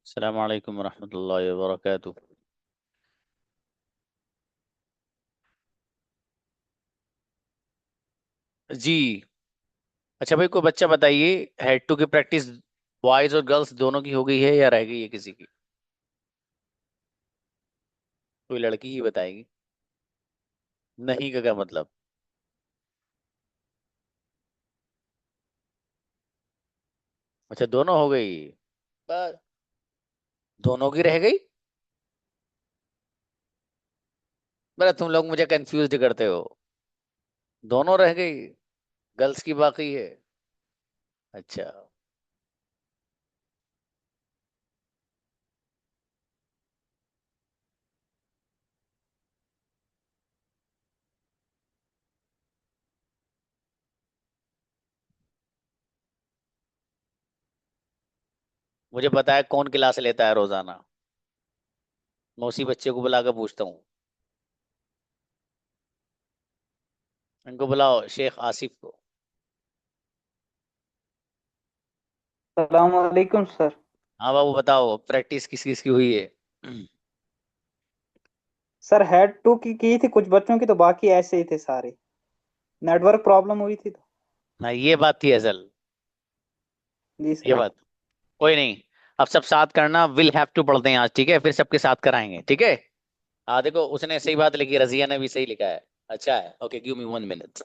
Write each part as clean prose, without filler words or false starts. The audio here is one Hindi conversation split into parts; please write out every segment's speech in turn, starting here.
अस्सलाम वालेकुम रहमतुल्लाहि व बरकातुहू। जी। अच्छा भाई, कोई बच्चा बताइए, हेड टू की प्रैक्टिस बॉयज और गर्ल्स दोनों की हो गई है या रह गई है किसी की? कोई लड़की ही बताएगी। नहीं का क्या मतलब? अच्छा, दोनों हो गई। पर दोनों की रह गई? बड़ा तुम लोग मुझे कंफ्यूज करते हो। दोनों रह गई, गर्ल्स की बाकी है। अच्छा। मुझे पता है कौन क्लास लेता है रोजाना। मैं उसी बच्चे को बुला कर पूछता हूँ। इनको बुलाओ, शेख आसिफ को। सलाम वालेकुम सर। हाँ बाबू, बताओ प्रैक्टिस किस किस की हुई है? सर हेड टू की थी कुछ बच्चों की, तो बाकी ऐसे ही थे सारे। नेटवर्क प्रॉब्लम हुई थी तो। ना, ये बात थी असल। जी ये सर। बात। कोई नहीं। अब सब साथ करना, विल हैव टू पढ़ते हैं आज, ठीक है? फिर सबके साथ कराएंगे, ठीक है? हाँ देखो, उसने सही बात लिखी, रजिया ने भी सही लिखा है। अच्छा है, ओके, गिव मी 1 मिनट।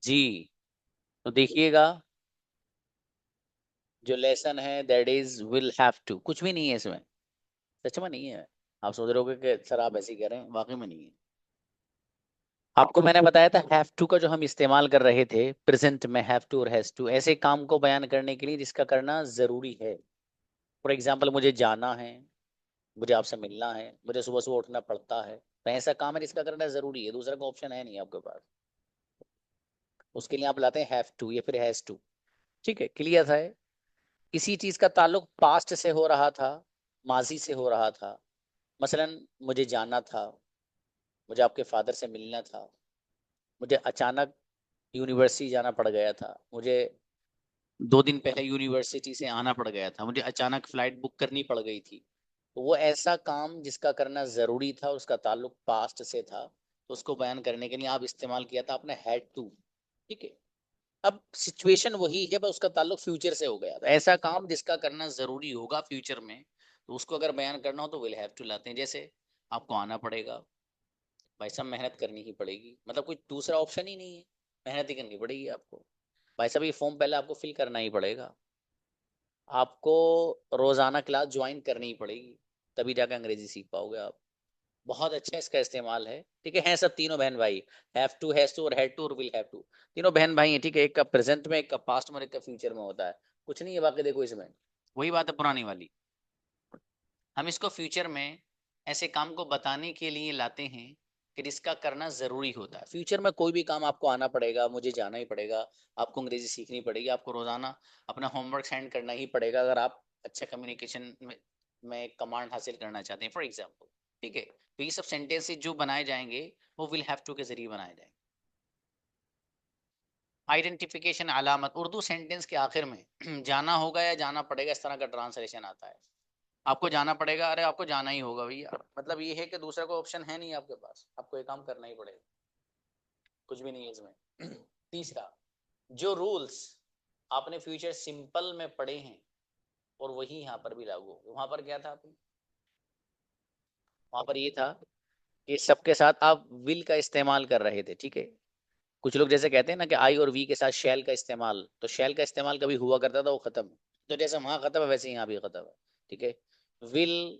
जी। तो देखिएगा, जो लेसन है that is will have to, कुछ भी नहीं है इसमें। सच में नहीं है। आप सोच रहे होगे कि सर आप ऐसे ही कह रहे हैं, वाकई में नहीं है। आपको मैंने बताया था हैव टू का जो हम इस्तेमाल कर रहे थे प्रेजेंट में, हैव टू और हैज टू ऐसे काम को बयान करने के लिए जिसका करना जरूरी है। फॉर एग्जाम्पल, मुझे जाना है, मुझे आपसे मिलना है, मुझे सुबह सुबह उठना पड़ता है, तो ऐसा काम है जिसका करना जरूरी है, दूसरा का ऑप्शन है नहीं आपके पास। उसके लिए आप लाते हैं हैव टू या फिर हैज टू। ठीक है, क्लियर था? किसी चीज का ताल्लुक पास्ट से हो रहा था, माजी से हो रहा था। मसलन मुझे जाना था, मुझे आपके फादर से मिलना था, मुझे अचानक यूनिवर्सिटी जाना पड़ गया था, मुझे 2 दिन पहले यूनिवर्सिटी से आना पड़ गया था, मुझे अचानक फ्लाइट बुक करनी पड़ गई थी। तो वो ऐसा काम जिसका करना जरूरी था, उसका ताल्लुक पास्ट से था, तो उसको बयान करने के लिए आप इस्तेमाल किया था आपने हैड टू। ठीक है। अब सिचुएशन वही है, बस उसका ताल्लुक फ्यूचर से हो गया, तो ऐसा काम जिसका करना जरूरी होगा फ्यूचर में, तो उसको अगर बयान करना हो तो विल हैव टू लाते हैं। जैसे आपको आना पड़ेगा, भाई साहब मेहनत करनी ही पड़ेगी, मतलब कोई दूसरा ऑप्शन ही नहीं है, मेहनत ही करनी पड़ेगी आपको। भाई साहब ये फॉर्म पहले आपको फिल करना ही पड़ेगा, आपको रोजाना क्लास ज्वाइन करनी ही पड़ेगी, तभी जाकर अंग्रेजी सीख पाओगे आप। बहुत अच्छा इसका इस्तेमाल है। ठीक है, हैं सब तीनों बहन भाई, हैव टू, हैज टू और हैड टू और विल हैव टू। तीनों बहन भाई हैं, ठीक है? एक का प्रेजेंट में, एक का पास्ट में और एक का फ्यूचर में होता है। कुछ नहीं है बाकी, देखो इसमें वही बात है पुरानी वाली। हम इसको फ्यूचर में ऐसे काम को बताने के लिए लाते हैं कि जिसका करना जरूरी होता है। फ्यूचर में कोई भी काम आपको आना पड़ेगा, मुझे जाना ही पड़ेगा, आपको अंग्रेजी सीखनी पड़ेगी, आपको रोजाना अपना होमवर्क सेंड करना ही पड़ेगा अगर आप अच्छा कम्युनिकेशन में कमांड हासिल करना चाहते हैं, फॉर एग्जाम्पल। ठीक है, तो ये सब सेंटेंसेस जो बनाए जाएंगे वो विल हैव टू के जरिए बनाए जाएंगे। आइडेंटिफिकेशन, अलामत, उर्दू सेंटेंस के आखिर में जाना होगा या जाना पड़ेगा, इस तरह का ट्रांसलेशन आता है। आपको जाना पड़ेगा, अरे आपको जाना ही होगा भैया, मतलब ये है कि दूसरा कोई ऑप्शन है नहीं आपके पास, आपको ये काम करना ही पड़ेगा, कुछ भी नहीं है इसमें। तीसरा, जो रूल्स आपने फ्यूचर सिंपल में पढ़े हैं और वही यहाँ पर भी लागू हो, वहां पर क्या था आपने, वहां पर ये था कि सबके साथ आप विल का इस्तेमाल कर रहे थे, ठीक है। कुछ लोग जैसे कहते हैं ना कि आई और वी के साथ शैल का इस्तेमाल, तो शैल का इस्तेमाल कभी हुआ करता था, वो खत्म, तो जैसे वहां खत्म है वैसे यहाँ भी खत्म है, ठीक है। विल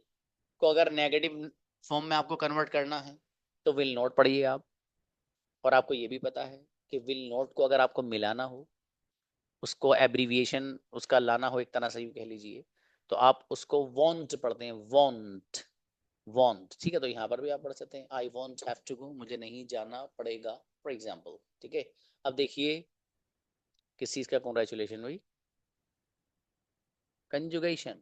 को अगर नेगेटिव फॉर्म में आपको कन्वर्ट करना है तो विल नॉट पढ़िए आप, और आपको ये भी पता है कि विल नॉट को अगर आपको मिलाना हो, उसको एब्रीविएशन उसका लाना हो एक तरह से कह लीजिए, तो आप उसको वॉन्ट पढ़ते हैं, वॉन्ट, वॉन्ट, ठीक है। तो यहाँ पर भी आप पढ़ सकते हैं I won't have to go, मुझे नहीं जाना पड़ेगा, फॉर एग्जाम्पल, ठीक है। अब देखिए किस चीज का कॉन्ग्रेचुलेशन हुई, conjugation.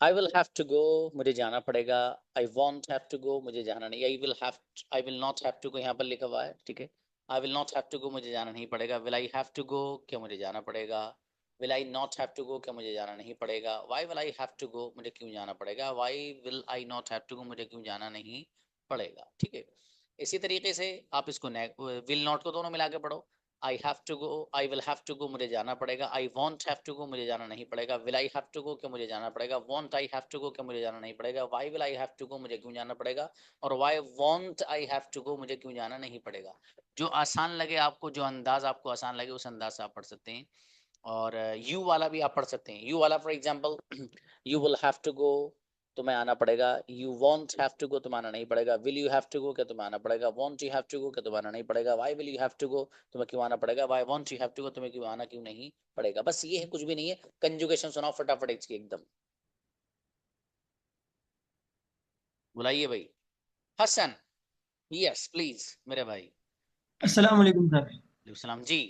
I will have to go, मुझे जाना पड़ेगा, I won't have to go, मुझे जाना नहीं, I will not have to go यहाँ पर लिखा हुआ है, ठीक है। I will not have to go, मुझे जाना नहीं पड़ेगा, will I have to go, क्या मुझे जाना पड़ेगा, will I not have to go, क्या मुझे जाना नहीं पड़ेगा, why will I have to go, मुझे क्यों जाना पड़ेगा, why will I not have to go, मुझे क्यों जाना नहीं पड़ेगा, ठीक है। इसी तरीके से आप इसको विल नॉट को दोनों मिला के पढ़ो, I have to go, I will have to go, मुझे जाना पड़ेगा, I won't have to go, मुझे जाना नहीं पड़ेगा, will I have to go, क्या मुझे जाना पड़ेगा, won't I have to go, क्या मुझे जाना नहीं पड़ेगा, why will I have to go, मुझे क्यों जाना पड़ेगा, और why won't I have to go, मुझे क्यों जाना नहीं पड़ेगा। जो आसान लगे आपको, जो अंदाज आपको आसान लगे उस अंदाज से आप पढ़ सकते हैं। और यू वाला भी आप पढ़ सकते हैं, यू वाला for example, you will have to go, तुम्हें आना पड़ेगा, you won't have to go, तुम्हें आना नहीं पड़ेगा, will you have to go, क्या तुम्हें आना पड़ेगा, won't you have to go, क्या तुम्हें आना नहीं पड़ेगा, why will you have to go, तुम्हें क्यों आना पड़ेगा, why won't you have to go, तुम्हें क्यों आना क्यों नहीं पड़ेगा। बस ये है, कुछ भी नहीं है। कंजुगेशन सुनाओ फटाफट इसकी एकदम, बुलाइए भाई, हसन, यस प्लीज मेरे भाई। अस्सलाम वालेकुम सर। सलाम जी।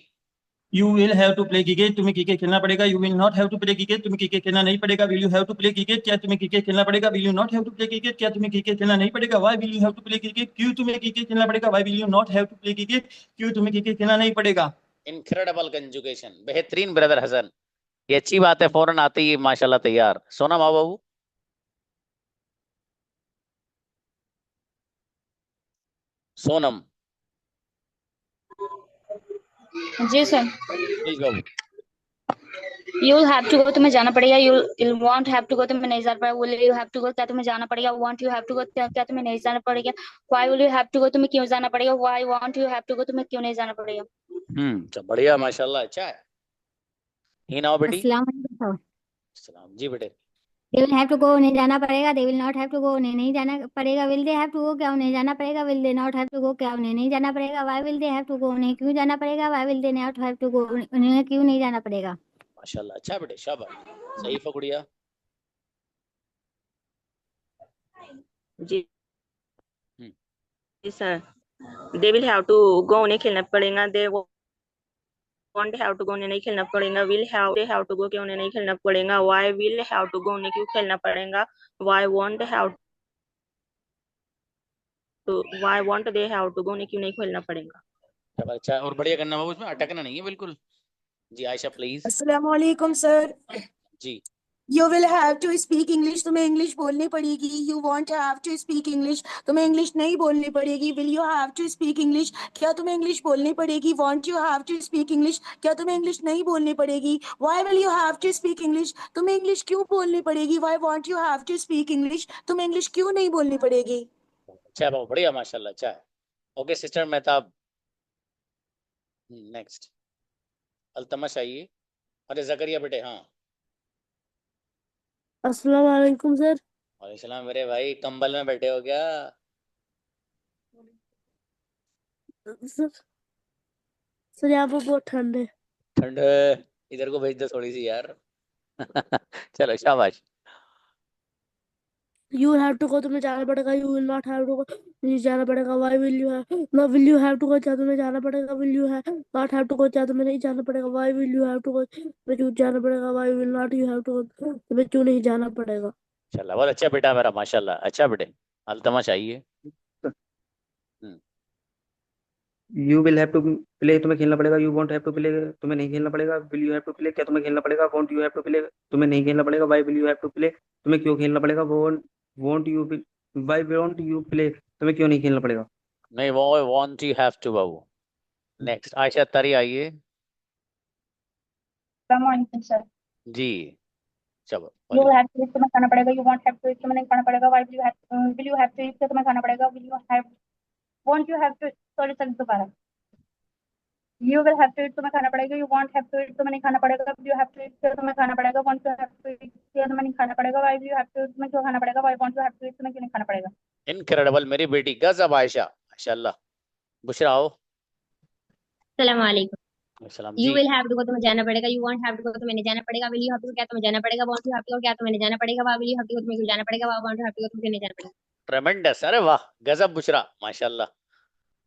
You will have to play cricket, तुम्हें क्रिकेट खेलना पड़ेगा। You will not have to play cricket, तुम्हें क्रिकेट खेलना नहीं पड़ेगा। Will you have to play cricket, क्या तुम्हें क्रिकेट खेलना पड़ेगा। Will you not have to play cricket, क्या तुम्हें क्रिकेट खेलना नहीं पड़ेगा। Why will you have to play cricket, क्यों तुम्हें क्रिकेट खेलना पड़ेगा। Why will you not have to play cricket, क्यों तुम्हें क्रिकेट खेलना नहीं पड़ेगा। इनक्रेडिबल कंजुगेशन, बेहतरीन ब्रदर हसन, ये अच्छी बात है, फौरन आते ही माशाल्लाह तैयार। सोना माँ बाबू, सोनम, जी सर। प्लीज बाबू। यू हैव टू गो, तुम्हें जाना पड़ेगा। You want have to go, तुम्हें नहीं जाना पड़ेगा। Will you have to go, क्या तुम्हें जाना पड़ेगा। Want you have to go, क्या तुम्हें नहीं जाना पड़ेगा। Why will you have to go, तुम्हें क्यों जाना पड़ेगा। Why want you have to go, तुम्हें क्यों नहीं जाना पड़ेगा। तो बढ़िया माशाल्लाह, अच्छा है। ही नाउ बेटी। अस्सलाम वालेकुम सर। सलाम जी बेटे। They will have to go, उन्हें जाना पड़ेगा। They will not have to go, उन्हें नहीं जाना पड़ेगा। Will they have to go, क्या उन्हें जाना पड़ेगा। Will they not have to go, क्या उन्हें नहीं जाना पड़ेगा। Why will they have to go, उन्हें क्यों जाना पड़ेगा। Why will they not have to go, उन्हें क्यों नहीं जाना पड़ेगा। माशाल्लाह, अच्छा बेटे, शाबाश, सही पकड़िया। जी हम्म, जी sir. They will have to go, उन्हें खेलना पड़ेगा। They won't have to go, उन्हें नहीं खेलना पड़ेगा। विल हैव टू गो, क्या उन्हें नहीं खेलना पड़ेगा। Why will have to go, उन्हें क्यों खेलना पड़ेगा। Why won't have to why won't they have to go, उन्हें क्यों नहीं खेलना पड़ेगा। शाबाश, अच्छा, और बढ़िया करना बाबू, इसमें अटकना नहीं है बिल्कुल। जी आयशा प्लीज। अस्सलाम वालेकुम सर। जी। You will have to speak English, तुम्हें इंग्लिश बोलनी पड़ेगी। You won't have to speak English, तुम्हें इंग्लिश नहीं बोलनी पड़ेगी। Will you have to speak English, क्या तुम्हें इंग्लिश बोलनी पड़ेगी। Won't you have to speak English, क्या तुम्हें इंग्लिश नहीं बोलनी पड़ेगी। Why will you have to speak English, तुम्हें इंग्लिश क्यों बोलनी पड़ेगी। Why won't you have to speak English, तुम्हें इंग्लिश क्यों नहीं बोलनी पड़ेगी। अच्छा बाबू, बढ़िया माशाल्लाह, अच्छा है। Okay sister Mehtab, next. Altamash आइए। अरे जकरिया बेटे, हाँ। अस्सलाम वालेकुम सर। वालेकुम सलाम मेरे भाई, कंबल में बैठे हो क्या। सर, सर यहाँ पर बहुत ठंड है। ठंड, इधर को भेज दो थोड़ी सी यार। चलो शाबाश। यू हैव टू गो, तुम्हें जाना पड़ेगा। You will not have to go, नहीं जाना पड़ेगा। Why will you have no, will you have to go, क्या तुम्हें जाना पड़ेगा। Will you have not have to go, क्या तुम्हें नहीं जाना पड़ेगा। Why will you have to go, तुम्हें क्यों जाना पड़ेगा। Why will not you have to go, तुम्हें क्यों नहीं जाना पड़ेगा। चलो बहुत अच्छा बेटा मेरा, माशाल्लाह, अच्छा बेटे। अल्तमश आइए। हम्म, you will have to play, तुम्हें खेलना पड़ेगा। You won't have to play, तुम्हें नहीं खेलना पड़ेगा। Will you have to play, क्या तुम्हें खेलना पड़ेगा। Won't you have to play, तुम्हें नहीं खेलना पड़ेगा। Why will you have to play, तुम्हें क्यों खेलना पड़ेगा। Won't you, why won't you play, तुम्हें क्यों नहीं खेलना पड़ेगा। नहीं, वो वांट यू हैव टू बाबू। नेक्स्ट आयशा तारी आइए सर। जी, चलो यू विल हैव टू, तुम्हें खाना पड़ेगा। यू वांट हैव टू, तुम्हें नहीं खाना पड़ेगा। Why will you have to, तुम्हें खाना पड़ेगा। Will you have, won't you have to, sorry sir दोबारा। यू विल हैव टू, तुम्हें खाना पड़ेगा। यू वांट हैव टू, तुम्हें नहीं खाना पड़ेगा। विल यू हैव टू, तुम्हें खाना पड़ेगा। वांट यू हैव टू, तुम्हें नहीं खाना पड़ेगा। Why will you have to, तुम्हें क्यों खाना पड़ेगा। Why want you have to, तुम्हें क्यों नहीं खाना पड़ेगा। इनक्रेडिबल मेरी बेटी, गजब आयशा, माशाल्लाह। बुशरा आओ। अस्सलाम वालेकुम। सलाम यू जी। विल हैव टू गो, तुम्हें जाना पड़ेगा। You want have to go, तुम्हें नहीं जाना पड़ेगा। विल यू हैव टू, क्या तुम्हें जाना पड़ेगा। वांट यू हैव टू, क्या तुम्हें नहीं जाना पड़ेगा। Why will you have to, तुम्हें क्यों जाना पड़ेगा। Why want you have to, तुम्हें नहीं जाना पड़ेगा। ट्रेमेंडस, अरे वाह, गजब बुशरा, माशाल्लाह।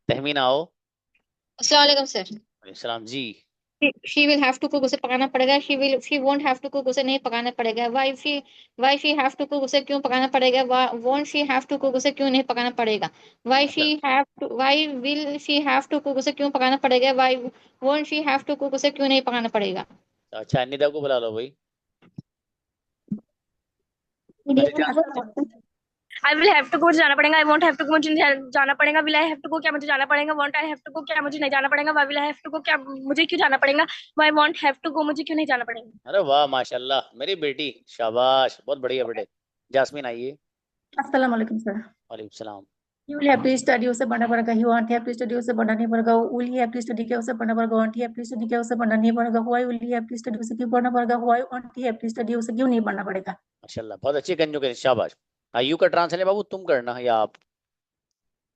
तहमीना आओ। अस्सलाम वालेकुम सर। सलाम जी। She will have to cook, उसे पकाना पड़ेगा। She won't have to cook, उसे नहीं पकाना पड़ेगा। Why she have to cook, उसे क्यों पकाना पड़ेगा। Won't she have to cook, उसे क्यों नहीं पकाना पड़ेगा। Why will she have to cook, उसे क्यों पकाना पड़ेगा। Why won't she have to cook, उसे क्यों नहीं पकाना पड़ेगा। अच्छा, निदा को बुला लो भाई। I will have to go, जाना पड़ेगा। I won't have to go, मुझे जाना पड़ेगा। Will I have to go, क्या मुझे जाना पड़ेगा। Won't I have to go, क्या मुझे नहीं जाना पड़ेगा। Why will I have to go, क्या मुझे क्यों जाना पड़ेगा। Why won't have to go, मुझे क्यों नहीं जाना पड़ेगा। अरे वाह माशाल्लाह मेरी बेटी, शाबाश, बहुत बढ़िया बेटे। जास्मीन आइए। अस्सलाम वालेकुम सर। वालेकुम सलाम। You will have to study, उसे पढ़ना पड़ेगा। You want have to study, उसे पढ़ना नहीं पड़ेगा। Will he have to study, क्या उसे पढ़ना पड़ेगा। Won't he have to study, क्या उसे पढ़ना नहीं पड़ेगा। Why will he have to study, उसे क्यों पढ़ना पड़ेगा। Why won't he have to study, उसे क्यों नहीं पढ़ना पड़ेगा। माशाल्लाह, बहुत अच्छी कंजुगेशन, शाबाश। यू का ट्रांसलेट बाबू तुम करना या आप।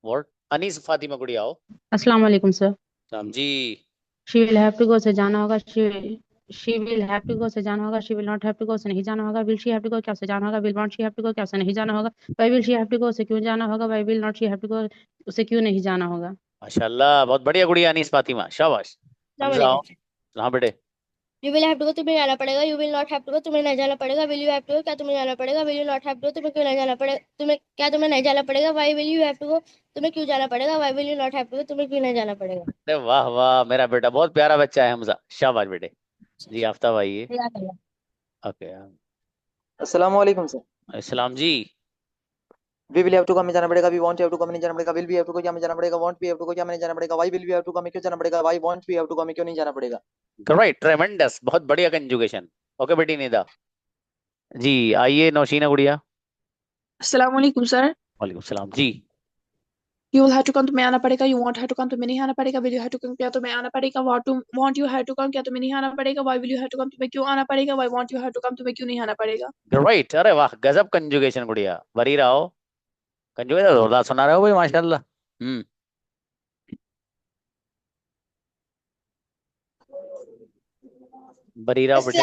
व्हाट, अनीस फातिमा गुड़िया आओ। अस्सलाम वालेकुम सर। सलाम जी। She will have to go से जाना होगा। She will have to go से जाना होगा। She will not have to go से नहीं जाना होगा। Will she have to go, क्या से जाना होगा। Will want she have to go, क्या से नहीं जाना होगा। Why will she have to go, से क्यों जाना होगा। Why will not she have to go, उसे क्यों नहीं जाना होगा। माशाल्लाह, बहुत बढ़िया गुड़िया अनीस फातिमा, शाबाश। हमजा आओ। हाँ बेटे। You will have to go, तुम्हें जाना पड़ेगा। You will not have to go, तुम्हें नहीं जाना पड़ेगा। Will you have to go, क्या तुम्हें जाना पड़ेगा। Will you not have to go, तुम्हें क्यों नहीं जाना पड़ेगा। तुम्हें नहीं जाना पड़ेगा। Why will you have to go, तुम्हें क्यों जाना पड़ेगा। Why will you not have to go, तुम्हें क्यों नहीं जाना पड़ेगा। अरे वाह वाह, मेरा बेटा बहुत प्यारा बच्चा है हमजा, शाबाश बेटे। जी आफ्ताब आइए। ओके। अस्सलाम वालेकुम सर। सलाम जी। वी विल हैव टू, हमें जाना पड़ेगा। वी वांट हैव टू, हमें नहीं जाना पड़ेगा। विल वी हैव टू, क्या हमें जाना पड़ेगा। वांट वी हैव टू, क्या हमें जाना पड़ेगा। Why will we have to, हमें क्यों जाना पड़ेगा। Why won't we have to, हमें क्यों नहीं जाना पड़ेगा। ग्रेट, ट्रेमेंडस, बहुत बढ़िया कंजुगेशन। ओके बेटी निदा जी आइए। नौशीना गुड़िया। अस्सलाम वालेकुम सर। वालेकुम सलाम जी। You will have to come, तुम्हें आना पड़ेगा। You want have to come, तुम्हें नहीं आना पड़ेगा। Will you have to come, क्या तुम्हें आना पड़ेगा। Want you have to come, क्या तुम्हें नहीं आना पड़ेगा। Why will you have to come, तुम्हें क्यों आना पड़ेगा। Why want you have to come, तुम्हें क्यों नहीं आना पड़ेगा। ग्रेट, अरे वाह, गजब कंजुगेशन गुड़िया। बरीरा आओ। कंजुगेशन जोरदार सुना रहे हो भाई, माशाल्लाह। बरीरा बेटे।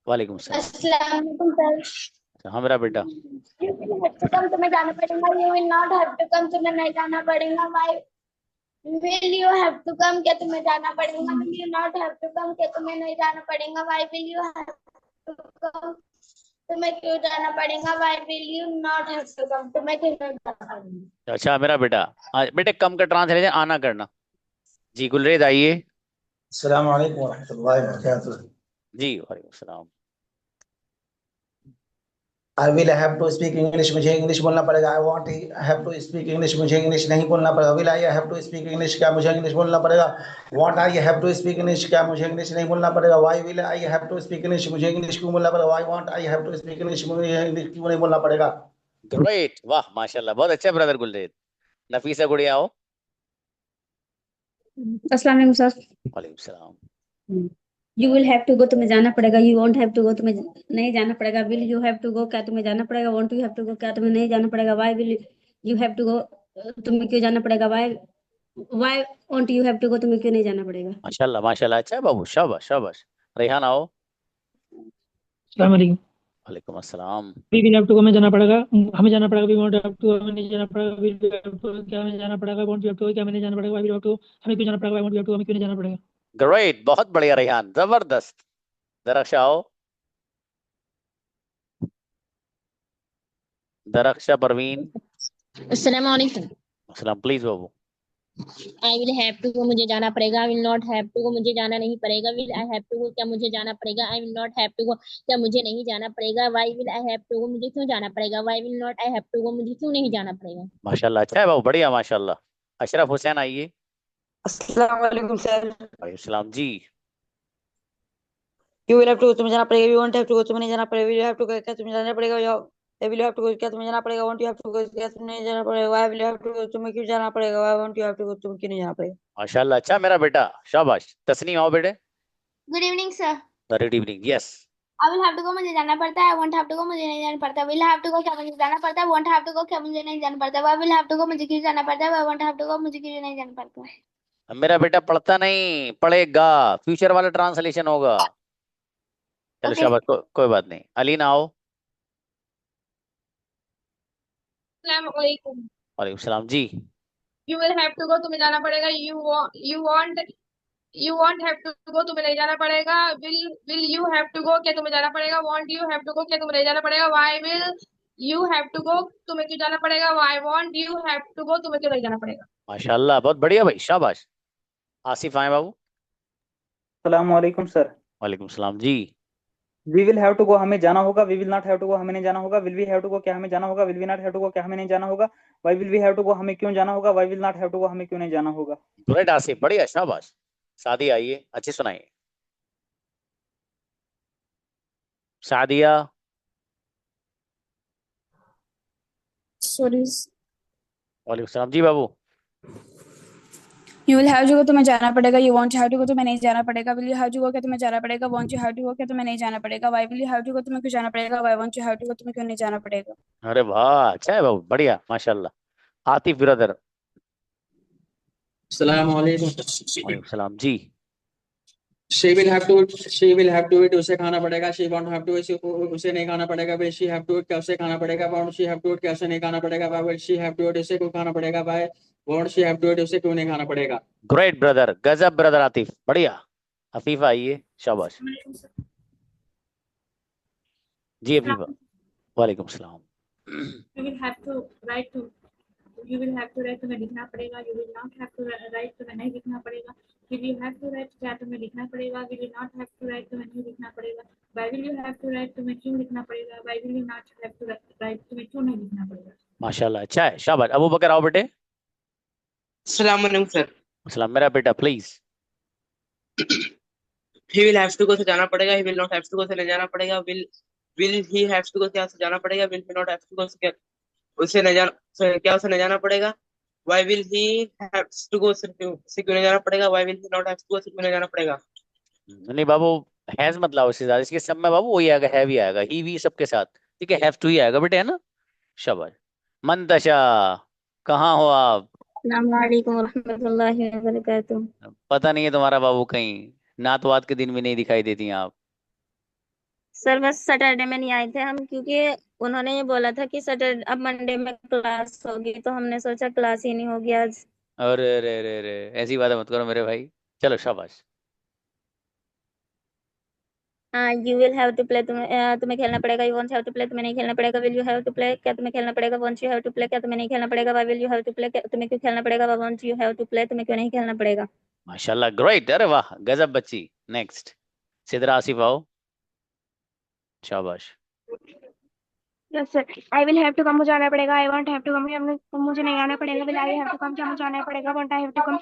वालेकुम सलाम। अस्सलाम वालेकुम सर। हाँ मेरा बेटा। You will have to come, तुम्हें जाना पड़ेगा। You will not have to come, तुम्हें नहीं जाना पड़ेगा। Why will you have to come, क्या तुम्हें जाना पड़ेगा। Will you not have to come, क्या तुम्हें नहीं जाना पड़ेगा। Why will you have to come, तुम्हें क्यों जाना पड़ेगा। Why will you not have to come, तुम्हें क्यों नहीं जाना पड़ेगा। अच्छा मेरा बेटा। बेटे कम का ट्रांसलेशन आना करना। जी गुलरेज आइए। अस्सलाम वालेकुम वरहमतुल्लाहि वबरकातुह। जी वालेकुम सलाम। I will have to speak English, मुझे इंग्लिश बोलना पड़ेगा। I won't have to speak English, मुझे इंग्लिश नहीं बोलना पड़ेगा। Will I have to speak English, क्या मुझे इंग्लिश बोलना पड़ेगा। Won't I have to speak English, क्या मुझे इंग्लिश नहीं बोलना पड़ेगा। Why will I have to speak English, मुझे इंग्लिश क्यों बोलना पड़ेगा। Why won't I have to speak English, मुझे इंग्लिश क्यों नहीं बोलना पड़ेगा। ग्रेट, वाह माशाल्लाह, बहुत अच्छा ब्रदर गुलरेज। नफीसा गुड़िया आओ। अस्सलाम वालेकुम सर। वालेकुम सलाम। You will have to go, तुम्हें जाना पड़ेगा। You won't have to go, तुम्हें नहीं जाना पड़ेगा। Will you have to go, क्या तुम्हें जाना पड़ेगा। Won't you have to go, क्या तुम्हें नहीं जाना पड़ेगा। Why will you have to go, तुम्हें क्यों जाना पड़ेगा। Why won't you have to go, तुम्हें क्यों नहीं जाना पड़ेगा। माशाल्लाह माशाल्लाह, अच्छा है बाबू, शाबाश शाबाश। रेहान आओ। अस्सलाम वालेकुम। वालेकुम अस्सलाम। वी विल हैव टू, हमें जाना पड़ेगा। हमें जाना पड़ेगा। वी वांट हैव टू, हमें नहीं जाना पड़ेगा। विल वी हैव टू, क्या हमें जाना पड़ेगा। वांट यू हैव टू, क्या हमें नहीं जाना पड़ेगा। वाई विल हैव टू, हमें क्यों जाना पड़ेगा। Why want you have to, हमें क्यों नहीं जाना पड़ेगा। ग्रेट, बहुत बढ़िया रेहान, जबरदस्त। दरख्शा आओ। दरख्शा परवीन। अस्सलाम वालेकुम। अस्सलाम, प्लीज बाबू। I will have to go मुझे जाना पड़ेगा, I will not have to go मुझे जाना नहीं पड़ेगा, will I have to go क्या मुझे जाना पड़ेगा, I will not have to go क्या मुझे नहीं जाना पड़ेगा, why will I have to go मुझे क्यों जाना पड़ेगा, why will not I have to go मुझे क्यों नहीं जाना पड़ेगा। माशाल्लाह, अच्छा है बाबू, बढ़िया माशाल्लाह। अशरफ हुसैन आइए। अस्सलाम वालेकुम सर। वालेकुम सलाम जी। यू विल हैव टू तुम्हें जाना पड़ेगा, यू वांट हैव टू तुम्हें नहीं जाना पड़ेगा, विल यू हैव टू क्या तुम्हें जाना पड़ेगा, विल यू हैव टू क्या तुम्हें जाना पड़ेगा, वांट यू हैव टू क्या तुम्हें नहीं जाना पड़ेगा, why will you have to तुम्हें क्यों जाना पड़ेगा, why want you have to तुम्हें क्यों नहीं जाना पड़ेगा। माशाल्लाह, अच्छा मेरा बेटा, शाबाश। तस्नीम आओ बेटे। Good evening sir. Good evening. Yes. I will have to go मुझे जाना पड़ता है, I won't have to go मुझे नहीं जाना पड़ता, विल हैव टू गो क्या मुझे जाना पड़ता है, वोंट हैव टू गो क्या मुझे नहीं जाना पड़ता, why will have to go मुझे क्यों जाना पड़ता है, why won't have to go मुझे क्यों नहीं जाना पड़ता है। मेरा बेटा पढ़ता नहीं, पढ़ेगा, फ्यूचर वाला ट्रांसलेशन होगा। चलो ओके शाबाश, कोई बात नहीं। अलीना आओ। अस्सलामुअलैकुम। वालेकुम सलाम जी। You will have to go तुम्हें जाना पड़ेगा, you want have to go तुम्हें नहीं जाना पड़ेगा, will you have to go क्या तुम्हें जाना पड़ेगा, want you have to go क्या तुम्हें नहीं जाना पड़ेगा, why will you have to go तुम्हें क्यों जाना पड़ेगा, why want you have to go तुम्हें क्यों नहीं जाना पड़ेगा। माशाल्लाह, बहुत बढ़िया भाई, शाबाश। आसिफ आए बाबू। सलाम वालेकुम सर। वालेकुम सलाम जी। We will have to go हमें जाना होगा, we will not have to go हमें नहीं जाना होगा, will we have to go क्या हमें जाना होगा, will we not have to go क्या हमें नहीं जाना होगा, why will we have to go हमें क्यों जाना होगा, why will not have to go हमें क्यों नहीं जाना होगा। ग्रेट आसिफ, बढ़िया, शाबाश। सादी आइए, अच्छी सुनाइए। सादिया। सॉरी। वालेकुम सलाम जी बाबू। You will have to go तुम्हें जाना पड़ेगा, you want have to go तुम्हें नहीं जाना पड़ेगा, will you have to go क्या तुम्हें जाना पड़ेगा, want you have to go क्या तुम्हें नहीं जाना पड़ेगा, why will you have to go तुम्हें क्यों जाना पड़ेगा, why want you have to go तुम्हें क्यों नहीं जाना पड़ेगा। अरे वाह, अच्छा है बाबू, बढ़िया माशाल्लाह। आतिफ ब्रदर। अस्सलाम वालेकुम। वालेकुम सलाम जी। She will have to eat उसे खाना पड़ेगा, शी वॉन्ट हैव टू उसे नहीं खाना पड़ेगा, will she have to eat क्या उसे खाना पड़ेगा, won't she have to eat क्या उसे नहीं खाना पड़ेगा, why will she have to eat उसे क्यों खाना पड़ेगा, why won't she have to eat उसे क्यों नहीं खाना पड़ेगा। ग्रेट ब्रदर, गजब ब्रदर आतिफ, बढ़िया। अफीफा आइए, शाबाश जी। अफीफा। वालेकुम सलाम। You will have to write to you will have to write तुम्हें लिखना पड़ेगा, you will not have to write तुम्हें नहीं लिखना पड़ेगा, will you have to write क्या तुम्हें लिखना पड़ेगा, will you not have to write तुम्हें नहीं लिखना पड़ेगा, why will you have to write तुम्हें क्यों लिखना पड़ेगा, why will you not have to write तुम्हें क्यों नहीं लिखना पड़ेगा। माशाल्लाह, अच्छा है, शाबाश। अबू बकर आओ बेटे। अस्सलाम वालेकुम सर। सलाम मेरा बेटा, please. He will have to go से जाना पड़ेगा, he will not have to go से नहीं जाना पड़ेगा, will he have to go क्या से जाना पड़ेगा, will he not have to go से क्या उसे नहीं जाना क्या उसे नहीं जाना पड़ेगा, why will he have to go से क्यों नहीं जाना पड़ेगा, why will he not have to go से क्यों नहीं जाना पड़ेगा। नहीं बाबू, हैज मत लाओ इससे ज्यादा, इसके सब में बाबू वही आएगा, हैव ही आएगा, ही भी सबके साथ, ठीक है, हैव टू ही आएगा बेटे, है ना। शाबाश। मंतशा, कहाँ हो आप। अस्सलाम वालेकुम रहमतुल्लाहि व बरकातुहू। पता नहीं है तुम्हारा बाबू, कहीं नातवात के दिन भी नहीं दिखाई देती आप। सर बस सैटरडे में नहीं आए थे हम, क्योंकि उन्होंने ये बोला था कि सैटरडे अब मंडे में क्लास होगी, तो हमने सोचा क्लास ही नहीं होगी आज। अरे रे रे रे, ऐसी बात मत करो मेरे भाई। चलो शाबाश। You will have to play तुम्हें खेलना पड़ेगा, you won't have to play तुम्हें नहीं खेलना पड़ेगा, will you have to play क्या तुम्हें खेलना पड़ेगा, won't you have to play क्या तुम्हें नहीं खेलना पड़ेगा, why will you have to play तुम्हें क्यों खेलना पड़ेगा, why won't you have to play तुम्हें क्यों नहीं खेलना पड़ेगा। माशाल्लाह, ग्रेट, अरे वाह, गजब बच्ची। नेक्स्ट सिदरा आसिफ आओ, शाबाश। Yes sir. I will have to come मुझे आना पड़ेगा, I won't have to come मुझे नहीं आना पड़ेगा, will I have to come क्या मुझे आना पड़ेगा, won't I have to come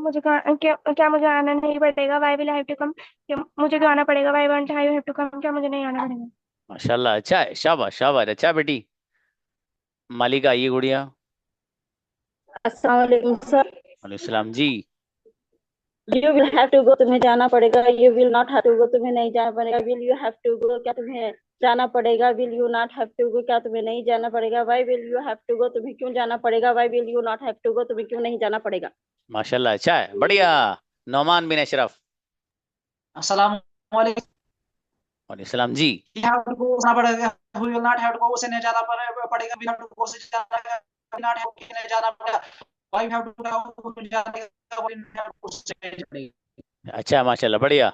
मुझे क्या मुझे आना नहीं पड़ेगा, why will have to come मुझे क्यों आना पड़ेगा, why won't I have to come क्या मुझे नहीं आना पड़ेगा। माशाल्लाह, अच्छा है, शाबाश शाबाश, अच्छा बेटी। मालिका आइए गुड़िया। अस्सलाम वालेकुम सर। वालेकुम सलाम जी। You will have to go तुम्हें जाना पड़ेगा, you will not have to go तुम्हें नहीं जाना पड़ेगा, will you have to go क्या तुम्हें जाना पड़ेगा, will you not have to go क्या तुम्हें नहीं जाना पड़ेगा, why will you have to go तुम्हें क्यों जाना पड़ेगा, why will you not have to go तुम्हें क्यों नहीं जाना पड़ेगा। माशाल्लाह, अच्छा है, बढ़िया। नौमान बिन अशरफ। अस्सलाम वालेकुम। वालेकुम सलाम जी। हैव टू गो जाना पड़ेगा, we will not have to go उसे नहीं जाना पड़ेगा, वी हैव टू गो से जाना पड़ेगा, नॉट हैव टू नहीं जाना पड़ेगा, वाई हैव टू गो जाना पड़ेगा। अच्छा माशाल्लाह, बढ़िया।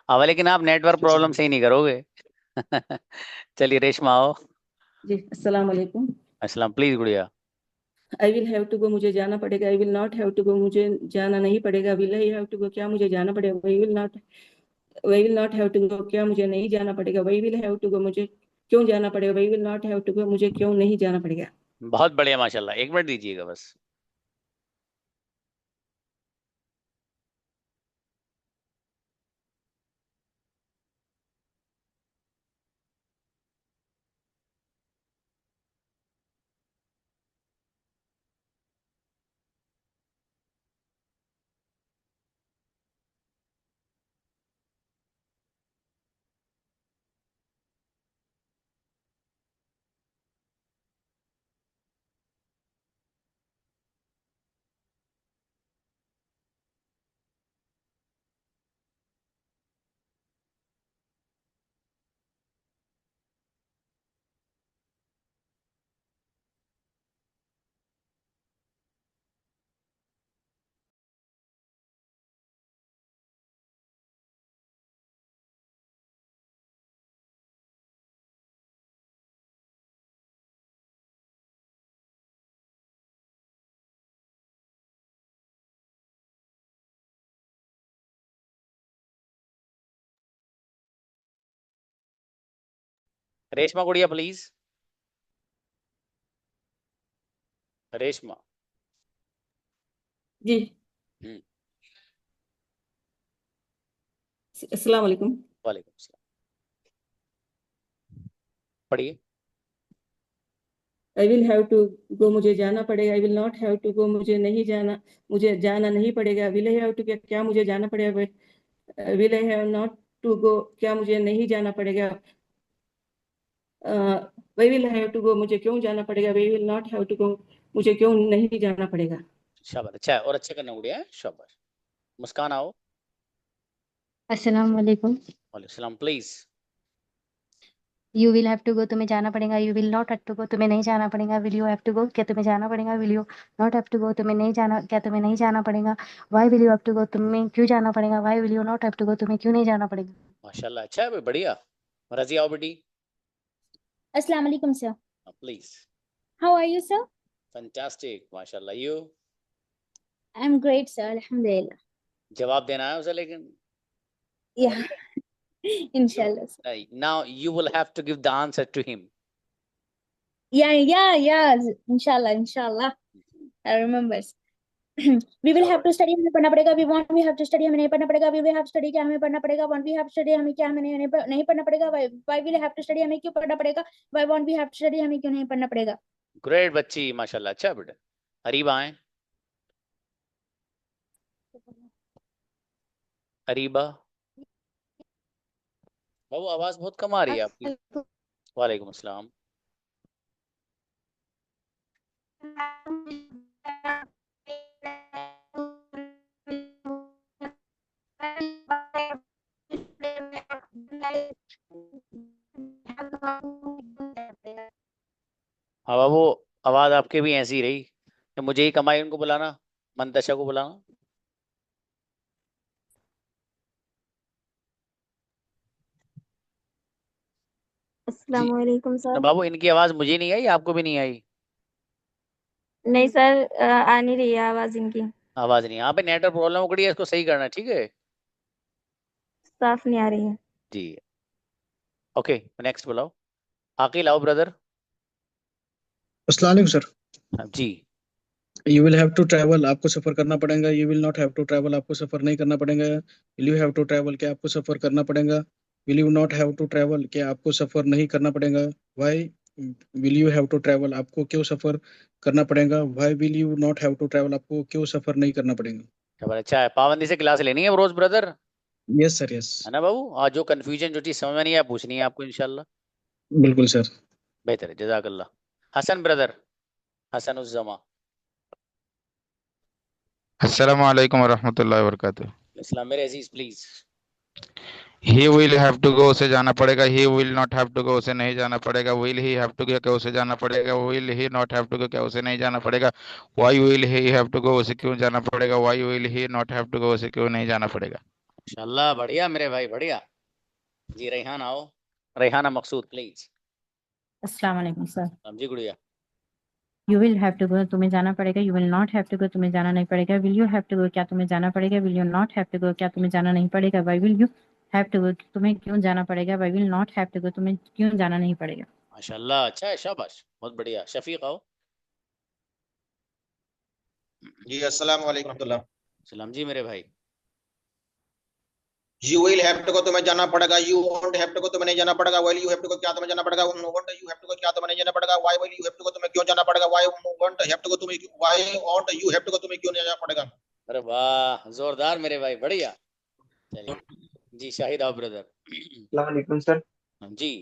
अब लेकिन आप नेटवर्क प्रॉब्लम से ही नहीं करोगे। चलिए रेशमा आओ। जी अस्सलाम वालेकुम। अस्सलाम, प्लीज गुड़िया। I will have to go मुझे जाना पड़ेगा, I will not have to go मुझे जाना नहीं पड़ेगा, will I have to go क्या मुझे जाना पड़ेगा, why will not have to go क्या मुझे नहीं जाना पड़ेगा, why will have to go मुझे क्यों जाना पड़ेगा, why will not have to go मुझे क्यों नहीं जाना पड़ेगा। बहुत बढ़िया माशाल्लाह, 1 मिनट दीजिएगा बस। रेशमा गुड़िया प्लीज, रेशमा जी अस्सलाम वालेकुम। वालेकुम सलाम, पढ़िए। I will have to go मुझे जाना पड़ेगा, I will not have to go मुझे जाना नहीं पड़ेगा, विल आई हैव टू क्या मुझे जाना पड़ेगा, will I have not to go क्या मुझे नहीं जाना पड़ेगा, why will have to go मुझे क्यों जाना पड़ेगा, why will not have to go मुझे क्यों नहीं जाना पड़ेगा। शाबाश, अच्छा है, और अच्छे करना गुड़िया, शाबाश। मुस्कान आओ। अस्सलाम वालेकुम। वालेकुम सलाम please. You will have to go तुम्हें जाना पड़ेगा, you will not have to go तुम्हें नहीं जाना पड़ेगा, will you have to go क्या तुम्हें जाना पड़ेगा, will you not have to go तुम्हें नहीं जाना क्या तुम्हें नहीं जाना पड़ेगा, why will you have to go तुम्हें क्यों जाना पड़ेगा, why will you not have to go तुम्हें क्यों नहीं जाना पड़ेगा। माशाल्लाह, अच्छा है, बढ़िया। रजी आओ बेटी। Assalamu alaikum, sir. Please. How are you, sir? Fantastic, माशाल्लाह। You? I'm great, sir. Alhamdulillah. जवाब देना है उसे, लेकिन Yeah. Inshallah, sir. now you will have to give the answer to him. Yeah. Inshallah. I remember. We will have to study, हमें पढ़ना पड़ेगा, we want we have to study, हमें नहीं पढ़ना पड़ेगा, we will have to study, क्या हमें पढ़ना पड़ेगा, want we have to study, हमें क्या हमें नहीं पढ़ना पड़ेगा, why will have to study, हमें क्यों पढ़ना पड़ेगा, why want we have to study, हमें क्यों नहीं पढ़ना पड़ेगा। ग्रेट बच्ची, माशाल्लाह, अच्छा बेटा। अरीबा आए। अरीबा बाबू, आवाज बहुत कम आ रही है आपकी। वालेकुम अस्सलाम। हाँ बाबू, आवाज आपके भी ऐसी रही। तो मुझे ही कमाई, उनको बुलाना, मंतशा को बुलाना। अस्सलाम वालेकुम तो सर। बाबू, इनकी आवाज मुझे नहीं आई, आपको भी नहीं आई? नहीं सर, आ नहीं रही है आवाज इनकी, आवाज नहीं, यहाँ पे नेटवर्क प्रॉब्लम हो गई है, इसको सही करना, ठीक है साफ नहीं आ रही है जी। ओके, नेक्स्ट बुलाओ। आकिल आओ ब्रदर। अस्सलाम वालेकुम सर। जी। You will have to travel, आपको सफर करना पड़ेगा, you will not have to travel, आपको सफर नहीं करना पड़ेगा, will you have to travel, क्या आपको सफर करना पड़ेगा, will you not have to travel, क्या आपको सफर नहीं करना पड़ेगा, why will you have to travel, आपको क्यों सफर करना पड़ेगा, why will you not have to travel, आपको क्यों सफर नहीं करना पड़ेगा। अच्छा है, पाबंदी से क्लास लेनी है रोज ब्रदर। Yes sir, yes. है ना बाबू, आज जो कंफ्यूजन, जो चीज समझ में नहीं है, पूछनी है आपको इंशाल्लाह। बिल्कुल सर। बेहतर है, जज़ाकल्लाह। हसन ब्रदर, हसन उज़्ज़मा। अस्सलामु अलैकुम वरहमतुल्लाहि वबरकातुहू। इस्लाम मेरे अजीज please. He will have to go, उसे जाना पड़ेगा, he will not have to go, उसे नहीं जाना पड़ेगा, will he have to go, क्या उसे जाना पड़ेगा, will he not have to go, क्या उसे नहीं जाना पड़ेगा, why will he have to go, उसे क्यों जाना पड़ेगा, why will he not have to go, उसे क्यों नहीं जाना पड़ेगा। इंशाल्लाह, बढ़िया मेरे भाई, बढ़िया जी। रेहान आओ, रेहाना मकसूद प्लीज। अस्सलाम वालेकुम सर। जी गुड़िया। You will have to go, तुम्हें जाना पड़ेगा। You will not have to go, तुम्हें जाना नहीं पड़ेगा। Will you have to go, क्या तुम्हें जाना पड़ेगा। Will you not have to go, क्या तुम्हें जाना नहीं पड़ेगा। Why will you have to go, तुम्हें क्यों जाना पड़ेगा। Why will not have to go, तुम्हें क्यों जाना नहीं पड़ेगा। माशाल्लाह, अच्छा है, शाबाश, बहुत बढ़िया। शफीक आओ। जी अस्सलाम वालेकुम रहमतुल्लाह। सलाम जी मेरे भाई। You will have to go, तुम्हें जाना पड़ेगा। You won't have to go, तुम्हें नहीं जाना पड़ेगा। Will you have to go, क्या तुम्हें जाना पड़ेगा। Won't you have to go, क्या तुम्हें नहीं जाना पड़ेगा। Why will you have to go, तुम्हें क्यों जाना पड़ेगा। Why won't have to go, तुम्हें why won't you have to go, तुम्हें क्यों नहीं जाना पड़ेगा। अरे वाह, जोरदार मेरे भाई, बढ़िया। चलिए जी, शाहिद आओ ब्रदर। अस्सलाम वालेकुम सर। जी।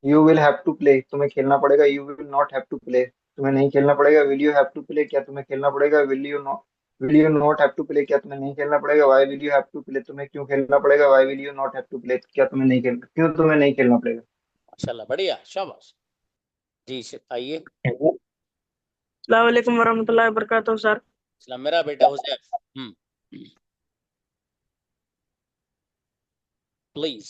You will have to play, तुम्हें खेलना पड़ेगा। You will not have to play, तुम्हें नहीं खेलना पड़ेगा। Will you have to play, क्या तुम्हें खेलना पड़ेगा। Will you not have to play, क्या तुम्हें नहीं खेलना पड़ेगा। Why will you have to play, तुम्हें क्यों खेलना पड़ेगा। Why will you not have to play, क्या तुम्हें नहीं खेलना, क्यों तुम्हें नहीं खेलना पड़ेगा। माशाल्लाह, बढ़िया, शाबाश। जी आइए। अस्सलाम वालेकुम वरहमतुल्लाहि वबरकातुहू सर। सलाम मेरा बेटा Hussain. Please.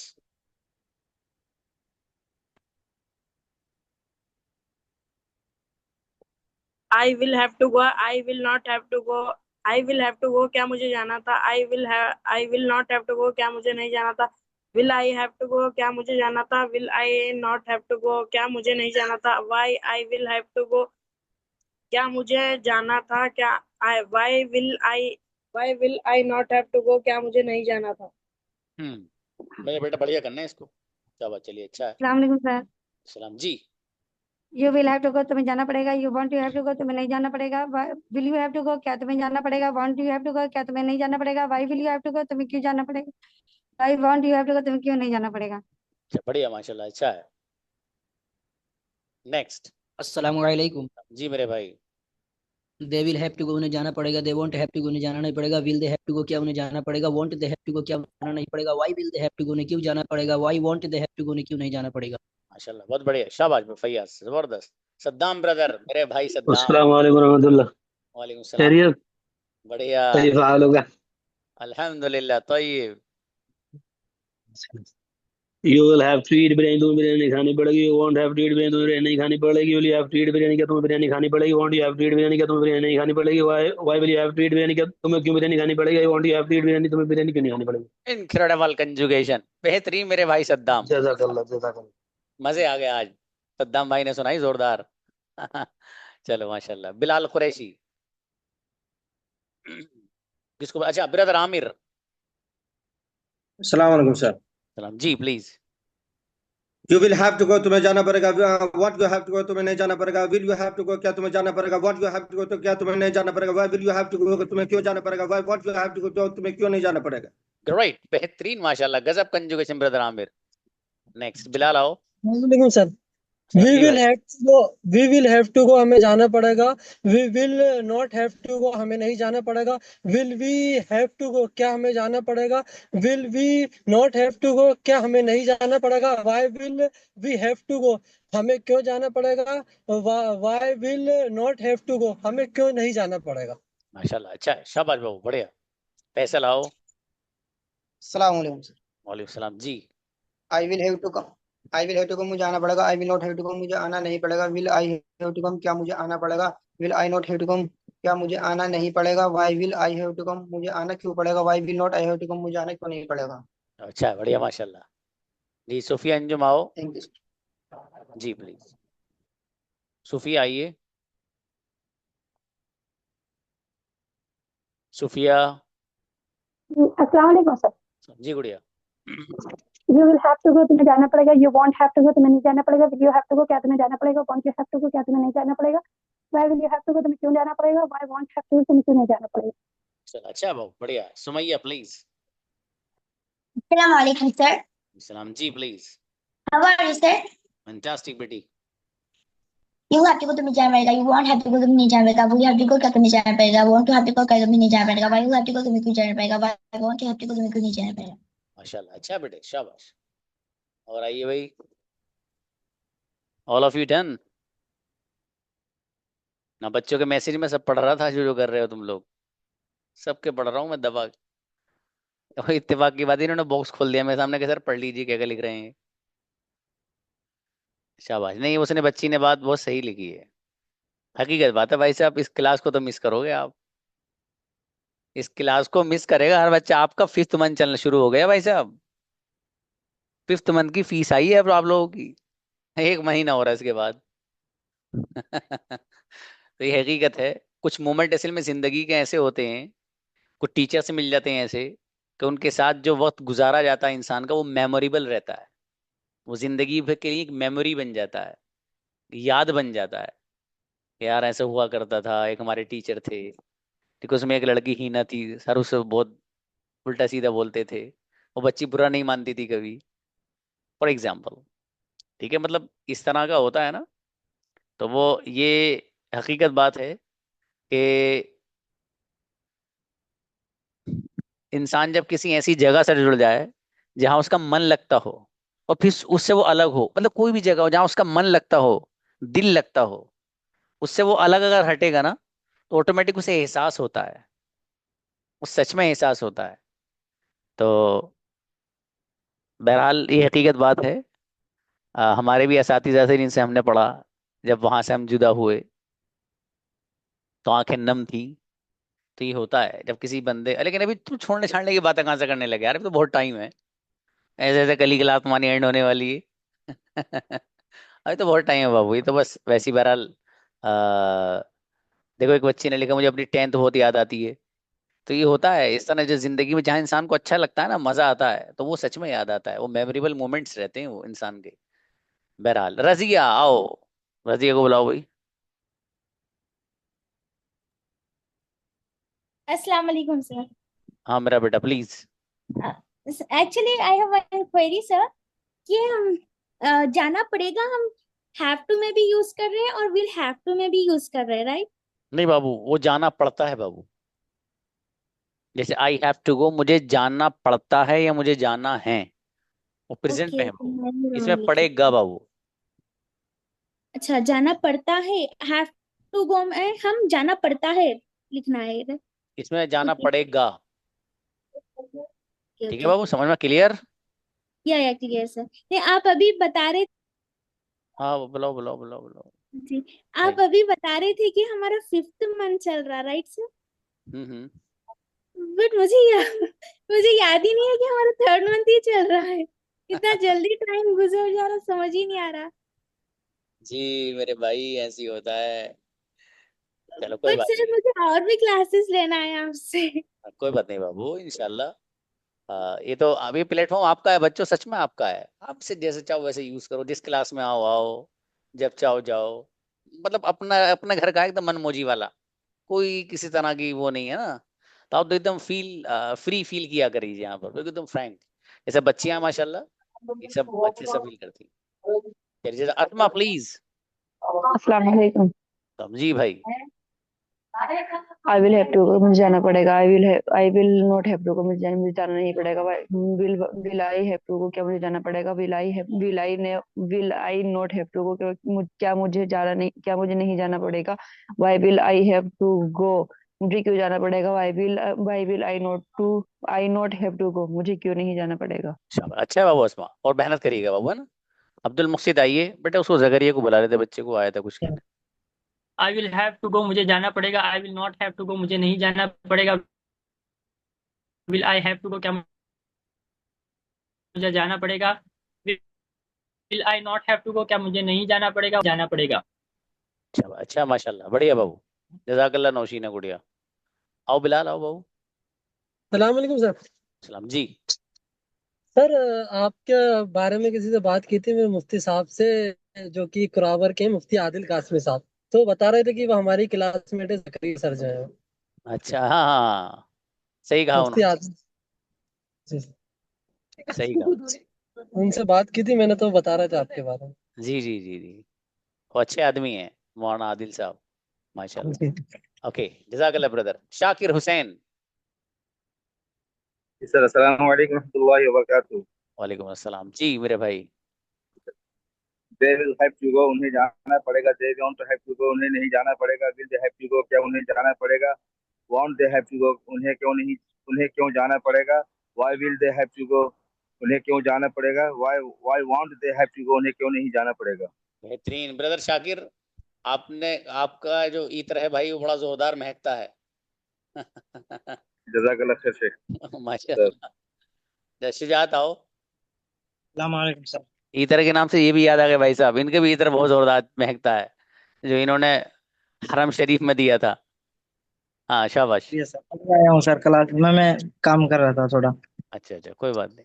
I will have to go, I will not have to go. I will have to go, क्या मुझे जाना था। I will not have to go, क्या मुझे नहीं जाना था। Will I have to go, क्या मुझे जाना था। Will I not have to go, क्या मुझे नहीं जाना था। Why I will have to go, क्या मुझे जाना था। क्या why will I not have to go, क्या मुझे नहीं जाना था। मेरे बेटा बढ़िया करना है इसको। शाबाश, चलिए, अच्छा है। अस्सलाम वालेकुम सर। सलाम जी। You will have to go, तुम्हें जाना पड़ेगा। You want you have to go, तुम्हें नहीं जाना पड़ेगा। Will you have to go, क्या तुम्हें जाना पड़ेगा। Want you have to go, क्या तुम्हें नहीं जाना पड़ेगा। Why will you have to go, तुम्हें क्यों जाना पड़ेगा। Why want you have to go, तुम्हें क्यों नहीं जाना पड़ेगा। अच्छा, बढ़िया, माशाल्लाह, अच्छा है। नेक्स्ट। अस्सलाम वालेकुम। जी मेरे भाई। They will have to go, उन्हें जाना पड़ेगा। They won't have to go, उन्हें जाना नहीं पड़ेगा। Will they have to go, क्या उन्हें जाना पड़ेगा। Won't they have to go, क्या जाना नहीं पड़ेगा। Why will they have to go, उन्हें क्यों जाना पड़ेगा। Why won't they have to go, उन्हें क्यों नहीं जाना पड़ेगा। माशाल्लाह, बहुत बढ़िया, शाबाश फैयाज, जबरदस्त। सद्दाम ब्रदर, मेरे भाई सद्दाम। अस्सलाम वालेकुम रहमतुल्लाह। वालेकुम सलाम। खैरियत। बढ़िया। कैसा हाल होगा। अल्हम्दुलिल्लाह, तय्यब। You will have to eat biryani, तुम्हें बिरयानी खानी पड़ेगी। You won't have to eat biryani, तुम्हें बिरयानी नहीं खानी पड़ेगी। Will you have to eat biryani, क्या तुम्हें बिरयानी खानी पड़ेगी। Won't you have to eat biryani, क्या तुम्हें बिरयानी नहीं खानी पड़ेगी। Why will you have to eat biryani, क्या तुम्हें क्यों बिरयानी खानी पड़ेगी। Won't you have to eat biryani, तुम्हें बिरयानी क्यों नहीं खानी पड़ेगी। इनक्रेडिबल कंजुगेशन, बेहतरीन मेरे भाई सद्दाम। जज़ाकल्लाह जज़ाकल्लाह। मजे आ गए आज, सद्दाम भाई ने सुनाई जोरदार। चलो माशाल्लाह। बिलाल कुरैशी। किसको, अच्छा ब्रदर आमिर। अस्सलाम वालेकुम सर। सलाम जी, please. You will have to go, तुम्हें जाना पड़ेगा। What you have to go, तुम्हें नहीं जाना पड़ेगा। Will you have to go, क्या तुम्हें जाना पड़ेगा। What you have to go, तो क्या तुम्हें नहीं जाना पड़ेगा। Why will you have to go, तुम्हें क्यों जाना पड़ेगा। Why what you have to go, तो तुम्हें क्यों नहीं जाना पड़ेगा। ग्रेट, बेहतरीन, माशाल्लाह, गजब conjugation brother Aamir. Next Bilal आओ। वालेकुम sir. We will have to go, we will have to go, हमें जाना पड़ेगा। We will not have to go, हमें नहीं जाना पड़ेगा। Will we have to go, क्या हमें जाना पड़ेगा। Will we not have to go, क्या हमें नहीं जाना पड़ेगा। Why will we have to go, हमें क्यों जाना पड़ेगा। Why will not have to go, हमें क्यों नहीं जाना पड़ेगा। माशाल्लाह, अच्छा है, शाबाश बाबू, बढ़िया। फैसल आओ। अस्सलाम वालेकुम सर। वालेकुम सलाम जी। I will have to come, I will have to come, मुझे आना पड़ेगा। I will not have to come, मुझे आना नहीं पड़ेगा। Will I have to come, क्या मुझे आना पड़ेगा। Will I not have to come, क्या मुझे आना नहीं पड़ेगा। Why will I have to come, मुझे आना क्यों पड़ेगा। Why will not I have to come, मुझे आना क्यों नहीं पड़ेगा। अच्छा, बढ़िया, माशाल्लाह जी। सूफिया अंजुम आओ। थैंक यू जी प्लीज। सूफिया आइए। सूफिया। अस्सलाम वालेकुम सर। जी गुड़िया। You will have to go, तुम्हें जाना पड़ेगा। You want have to go, तुम्हें नहीं जाना पड़ेगा। Will you have to go, क्या तुम्हें जाना पड़ेगा। Want you have to go, क्या तुम्हें नहीं जाना पड़ेगा। Why will you have to go, तुम्हें क्यों जाना पड़ेगा। Why want have to go, तुम्हें क्यों नहीं जाना पड़ेगा। चलो, अच्छा बाबू, बढ़िया। सुमैया प्लीज। अस्सलाम वालेकुम सर। सलाम जी, please. How are you sir. Fantastic बेटी। यू हैव टू गो, तुम्हें जाना पड़ेगा। You want have to go, तुम्हें नहीं जाना पड़ेगा। विल हैव टू गो, क्या तुम्हें जाना पड़ेगा। Won't to have to go, क्या तुम्हें नहीं जाना पड़ेगा। Why you have to go, तुम्हें क्यों जाना पड़ेगा। Why want you have to go, तुम्हें क्यों नहीं जाना पड़ेगा। माशाल्लाह, अच्छा बेटे, शाबाश। और आइए भाई। ऑल ऑफ यू डन ना। बच्चों के मैसेज में सब पढ़ रहा था, जो जो कर रहे हो तुम लोग, सबके पढ़ रहा हूँ मैं दबा। इत्तेफाक की बात, इन्होंने बॉक्स खोल दिया मेरे सामने कि सर पढ़ लीजिए क्या क्या लिख रहे हैं। शाबाश। नहीं, उसने बच्ची ने बात बहुत सही लिखी है, हकीकत बात है भाई साहब। इस क्लास को तो मिस करोगे आप, इस क्लास को मिस करेगा हर बच्चा। आपका 5th मंथ चलना शुरू हो गया भाई साहब, 5th मंथ की फीस आई है अब आप लोगों की, 1 महीना हो रहा है इसके बाद। तो ये हकीकत है। कुछ मोमेंट असल में जिंदगी के ऐसे होते हैं, कुछ टीचर से मिल जाते हैं ऐसे, कि उनके साथ जो वक्त गुजारा जाता है इंसान का वो मेमोरेबल रहता है, वो जिंदगी भर के लिए एक मेमोरी बन जाता है, याद बन जाता है। यार ऐसा हुआ करता था, एक हमारे टीचर थे, ठीक है, उसमें एक लड़की हीना थी, सर उससे बहुत उल्टा सीधा बोलते थे, वो बच्ची बुरा नहीं मानती थी कभी, फॉर एग्जाम्पल। ठीक है, मतलब इस तरह का होता है ना। तो वो ये हकीकत बात है कि इंसान जब किसी ऐसी जगह से जुड़ जाए जहां उसका मन लगता हो, और फिर उससे वो अलग हो, मतलब कोई भी जगह हो जहां उसका मन लगता हो, दिल लगता हो, उससे वो अलग अगर हटेगा ना, तो ऑटोमेटिक उसे एहसास होता है, उस सच में एहसास होता है। तो बहरहाल ये हकीकत बात है। हमारे भी असातिज़ा से जिनसे हमने पढ़ा, जब वहां से हम जुदा हुए तो आंखें नम थी। तो ये होता है जब किसी बंदे, लेकिन अभी तुम छोड़ने छाड़ने की बातें कहाँ से करने लगे यार, अभी तो बहुत टाइम है, ऐसे ऐसे कल ही क्लास तुम्हारी एंड होने वाली है। अभी तो बहुत टाइम है बाबू, ये तो बस वैसी बहरहाल। अ, देखो, एक बच्ची ने लिखा मुझे अपनी 10th बहुत याद आती है। तो ये होता है इस तरह, जो जिंदगी में जहाँ इंसान को अच्छा लगता है ना, मजा आता है, तो वो सच में याद आता है, वो मेमोरेबल मोमेंट्स रहते हैं वो इंसान के। बहरहाल रजिया आओ, रजिया को बुलाओ भाई। अस्सलाम वालेकुम सर। हाँ मेरा बेटा please. Actually I have one query sir, कि हम जाना पड़ेगा, हम हैव टू में भी यूज कर रहे हैं और विल हैव टू में भी यूज कर रहे हैं, राइट? नहीं बाबू, वो जाना पड़ता है बाबू। जैसे आई हैव टू गो, मुझे जाना पड़ता है या मुझे जाना है, वो प्रेजेंट में ओके, है बाबू। मैंने इसमें रॉन्ग लिखा। पड़ेगा बाबू। अच्छा, जाना पड़ता है, हैव टू गो में हम जाना पड़ता है लिखना है इधर। इसमें जाना ओके पड़ेगा। ओके ठीक है ओके। बाबू, समझ में क्लियर। या क्लियर सर। नहीं, आप अभी बता रहे हाँ बुलाओ बुलाओ बुलाओ बुलाओ। जी, भाई। आप अभी बता रहे थे कि हमारा 5th मंथ चल रहा, राइट सर? हम्म। बट मुझे याद ही नहीं है कि हमारा 3rd मंथ ही चल रहा है। इतना जल्दी टाइम गुजर जा रहा, समझ ही नहीं आ रहा। जी मेरे भाई, ऐसी होता है। चलो कोई बट बात सर नहीं, मुझे और भी क्लासेस लेना है आपसे। कोई बात नहीं बाबू, इंशाल्लाह। ये तो अभी प्लेटफॉर्म आपका है बच्चों, सच में आपका है। आप से जैसे चाहो वैसे यूज करो, जिस क्लास में आओ आओ, जब चाहो जाओ। मतलब अपना अपना घर का एकदम मनमौजी वाला, कोई किसी तरह की वो नहीं है ना। तो आप तो एकदम फ्री फील किया करिए यहाँ पर, बिल्कुल एकदम फ्रैंक। जैसे बच्चियां माशाल्लाह, ये सब अच्छे से फील करती हैं। चलिए जैसे अस्मा प्लीज। अस्सलाम वालेकुम। जी भाई। I will have to go, मुझे जाना पड़ेगा। I will not have to go, मुझे जाना नहीं पड़ेगा। Will I have to go, क्या मुझे जाना पड़ेगा? Will I not have to go, क्या मुझे जाना नहीं, क्या मुझे नहीं जाना पड़ेगा? Why will I have to go, मुझे क्यों जाना पड़ेगा? Why will I not have to go, मुझे क्यों नहीं जाना पड़ेगा? अच्छा है बाबू अस्मा, और मेहनत करिएगा बाबू, है ना। अब्दुल मुक्सिद आइए बेटा, उसको जकरिया को बुला रहे थे, बच्चे को आया था कुछ कहने। I will have to go, मुझे जाना पड़ेगा। I will not have to go, मुझे नहीं जाना पड़ेगा। Will I have to go, क्या मुझे जाना पड़ेगा? Will I not have to go, क्या मुझे नहीं जाना पड़ेगा? जाना पड़ेगा। अच्छा अच्छा, माशाल्लाह, बढ़िया बाबू। जजाकल्ला नौशीना गुड़िया। आओ बिलाल, आओ बाबू। सलाम वालेकुम सर। सलाम जी। सर, आपके बारे में किसी से बात की थी मेरे मुफ्ती साहब से, जो कि कुरावर के मुफ्ती आदिल कासमी साहब। तो बता रहे थे कि वो हमारी क्लासमेट है, जकरिया सर जो है वो। अच्छा हाँ हाँ, सही कहा मुफ्ती उन्होंने। आदिल जी। सही कहा। उनसे बात की थी मैंने, तो बता रहे थे आपके बारे में। जी जी जी जी, वो अच्छे आदमी हैं मौलाना आदिल साहब, जी। माशाल्लाह। ओके, जजाकल्ला ब्रदर। शाकिर हुसैन। सर अस्सलाम वालेकुम रहमतुल्लाहि व बरकातहू। वालेकुम अस्सलाम जी मेरे भाई। They will have to go, उन्हें जाना पड़ेगा। They don't have to go, उन्हें नहीं जाना पड़ेगा। Will they have to go, क्या उन्हें जाना पड़ेगा? Won't they have to go, उन्हें क्यों जाना पड़ेगा? Why will they have to go, उन्हें क्यों जाना पड़ेगा? Why won't they have to go, उन्हें क्यों नहीं जाना पड़ेगा? बेहतरीन ब्रदर शाकिर, आपने आपका जो इत्र है भाई वो बड़ा जोरदार महकता है। जजाकल्लाह खैर शेख। माशाल्लाह। शुजात आओ। अस्सलाम सर। इत्र के नाम से ये भी याद आ गया भाई साहब, इनके भी इत्र बहुत जोरदार महकता है जो इन्होंने हरम शरीफ में दिया था। हाँ शाबाश। जी सर, अभी आया हूँ सर, क्लास में मैं काम कर रहा था थोड़ा। अच्छा अच्छा, कोई बात नहीं।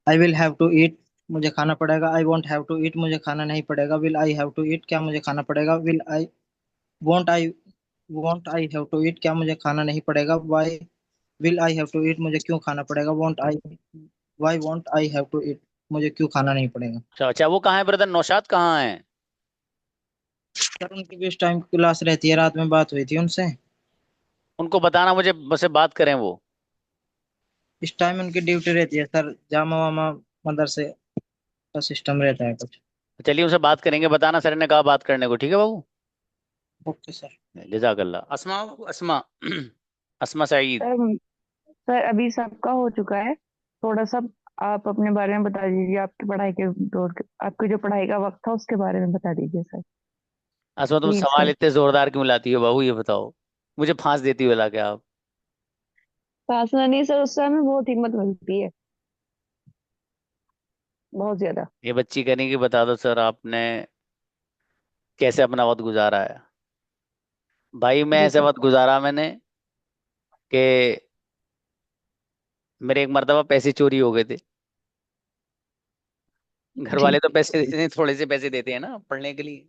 I will have to eat, मुझे खाना पड़ेगा। I won't have to eat, मुझे खाना नहीं पड़ेगा। Will I have to eat, क्या मुझे खाना पड़ेगा। Will I won't I have to eat, क्या मुझे खाना नहीं पड़ेगा। Why will I have to eat, मुझे क्यों खाना पड़ेगा। Why won't I have to eat, मुझे क्यों खाना नहीं पड़ेगा। अच्छा अच्छा, वो कहाँ है ब्रदर, नौशाद कहाँ है? सर उनकी भी इस टाइम क्लास रहती है, रात में बात हुई थी उनसे। उनको बताना मुझे, मुझसे बात करें वो। इस टाइम उनकी ड्यूटी रहती है सर, जामा वामा मदरसे का सिस्टम रहता है कुछ। चलिए उनसे बात करेंगे, बताना सर ने कहा बात करने को, ठीक है बाबू। Okay sir. जजाकल्ला। अस्मा, अस्मा अस्मा सईद। सर अभी सबका हो चुका है। थोड़ा सा आप अपने बारे में बता दीजिए, आपकी पढ़ाई के दौर के, आपकी जो पढ़ाई का वक्त था उसके बारे में बता दीजिए सर। अस्मा तुम प्लीज सवाल सर। इतने जोरदार क्यों लाती हो बाबू, ये बताओ। मुझे फांस देती हो ला के आप। फासला नहीं सर, उससे हमें बहुत हिम्मत मिलती है, बहुत ज्यादा। ये बच्ची कहने की बता दो सर आपने कैसे अपना वक्त गुजारा है। भाई मैं जी ऐसे सर। वक्त गुजारा मैंने कि मेरे एक मर्तबा पैसे चोरी हो गए थे। घर जी वाले तो पैसे देते हैं, थोड़े से पैसे देते हैं ना पढ़ने के लिए।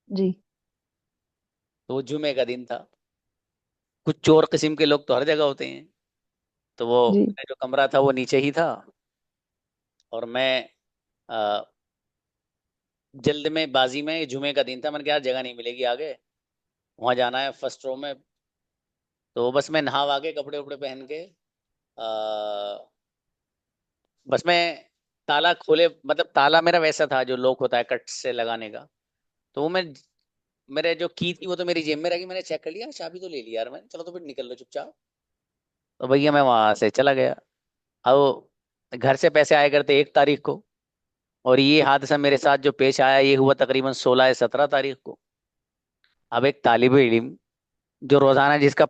जी तो वो जुमे का दिन था। कुछ चोर किस्म के लोग तो हर जगह होते हैं। तो वो जी मेरा जो कमरा था वो नीचे ही था, और मैं अ, जल्द में बाजी में, जुमे का दिन था, मैंने कहा यार जगह नहीं मिलेगी आगे, वहां जाना है फर्स्ट रो में। तो बस मैं नहा वा के कपड़े उपड़े पहन के बस मैं ताला खोले, मतलब ताला मेरा वैसा था जो लॉक होता है कट से लगाने का। तो वो मैं, मेरे जो की थी वो तो मेरी जेब में रखी, मैंने चेक कर लिया चाबी तो ले लिया यार मैंने, चलो तो फिर निकल लो चुपचाप। तो भैया मैं वहां से चला गया। अब घर से पैसे आया करते 1 तारीख को, और ये हादसा मेरे साथ जो पेश आया ये हुआ तकरीबन 16 या 17 तारीख को। अब एक तालिब इल्म जो रोजाना जिसका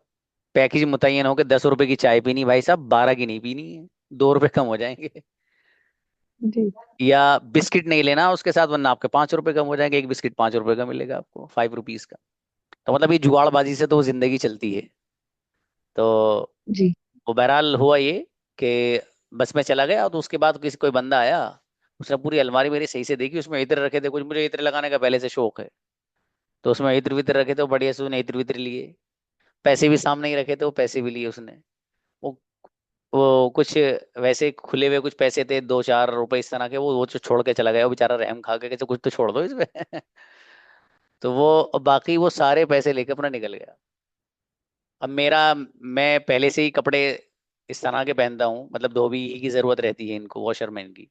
पैकेज मुतय्यन हो के 10 रुपए की चाय पीनी, भाई साहब 12 की नहीं पीनी है, 2 रुपए कम हो जाएंगे। जी या बिस्किट नहीं लेना उसके साथ, वरना आपके 5 रुपए कम हो जाएंगे, एक बिस्किट 5 रुपए का मिलेगा आपको, 5 रुपीज का। तो मतलब ये जुगाड़बाजी से तो वो जिंदगी चलती है। तो जी वो बहरहाल हुआ ये कि बस में चला गया, तो उसके बाद किसी कोई बंदा आया, उसने पूरी अलमारी मेरी सही से देखी, उसमें इत्र रखे थे कुछ, मुझे इत्र लगाने का पहले से शौक है। तो उसमें इत्र वित्र रखे थे, वो बढ़िया से उसने इत्र वित्र लिए, पैसे भी सामने ही रखे थे, वो पैसे भी लिए उसने। वो वो कुछ वैसे खुले हुए कुछ पैसे थे, 2-4 रुपए इस तरह के, वो जो छोड़ के चला गया, वो बेचारा रहम खा के कैसे कुछ तो छोड़ दो इसमें। तो वो बाकी वो सारे पैसे लेके अपना निकल गया। अब मेरा, मैं पहले से ही कपड़े इस तरह के पहनता हूँ, मतलब धोबी की जरूरत रहती है इनको, वॉशरमैन की।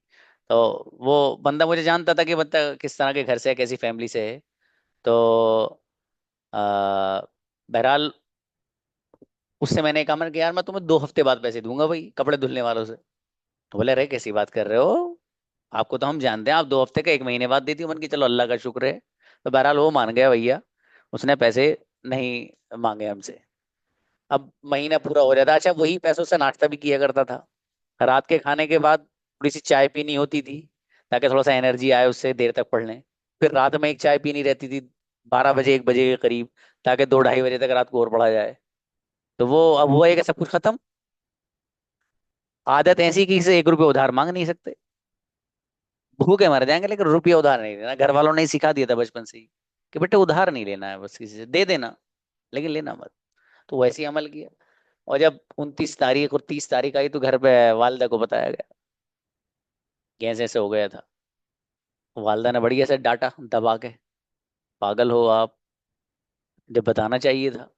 तो वो बंदा मुझे जानता था कि बंदा किस तरह के घर से है, कैसी फैमिली से है। तो बहरहाल उससे मैंने कहा, मैंने कहा यार मैं तुम्हें 2 हफ्ते बाद पैसे दूंगा भाई कपड़े धुलने वालों से। तो बोले अरे कैसी बात कर रहे हो, आपको तो हम जानते हैं, आप 2 हफ्ते का 1 महीने बाद देती हो। मैंने कहा चलो अल्लाह का शुक्र है। तो बहरहाल वो मान गया भैया, उसने पैसे नहीं मांगे हमसे। अब महीना पूरा हो जाता, अच्छा वही पैसों से नाश्ता भी किया करता था। रात के खाने के बाद थोड़ी सी चाय पीनी होती थी, ताकि थोड़ा सा एनर्जी आए उससे देर तक पढ़ लें। फिर रात में एक चाय पीनी रहती थी, 12 बजे 1 बजे के करीब, ताकि 2-2:30 बजे तक रात को और पढ़ा जाए। तो वो अब हुआ है कि सब कुछ खत्म। आदत ऐसी कि से 1 रुपये उधार मांग नहीं सकते, भूखे मर जाएंगे, लेकिन रुपया उधार नहीं लेना। घर वालों ने ही सिखा दिया था बचपन से ही कि बेटे उधार नहीं लेना है, बस किसी से दे देना लेकिन लेना मत। तो वैसे ही अमल किया। और जब 29 तारीख और 30 तारीख आई तो घर पे वालदा को बताया गया कि ऐसे ऐसे हो गया था। वालदा ने बढ़िया से डांटा दबा के, पागल हो आप, जब बताना चाहिए था।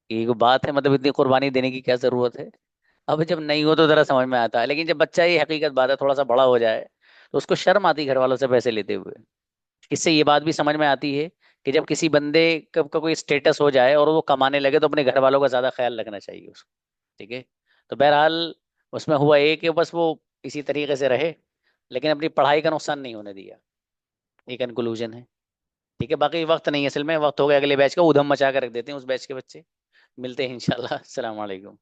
एक बात है, मतलब इतनी कुर्बानी देने की क्या जरूरत है। अब जब नहीं हो तो जरा समझ में आता है, लेकिन जब बच्चा, ये हकीकत बात है, थोड़ा सा बड़ा हो जाए तो उसको शर्म आती है घर वालों से पैसे लेते हुए। इससे ये बात भी समझ में आती है कि जब किसी बंदे का कोई स्टेटस हो जाए और वो कमाने लगे तो अपने घर वालों का ज्यादा ख्याल रखना चाहिए उसको। ठीक है। तो बहरहाल उसमें हुआ ये कि बस वो इसी तरीके से रहे। लेकिन अपनी पढ़ाई का नुकसान नहीं होने दिया। ये कंक्लूजन है। ठीक है, बाकी वक्त नहीं है असल में, वक्त हो गया अगले बैच का, उधम मचा कर रख देते हैं उस बैच के बच्चे। मिलते हैं इंशाल्लाह। अस्सलाम वालेकुम।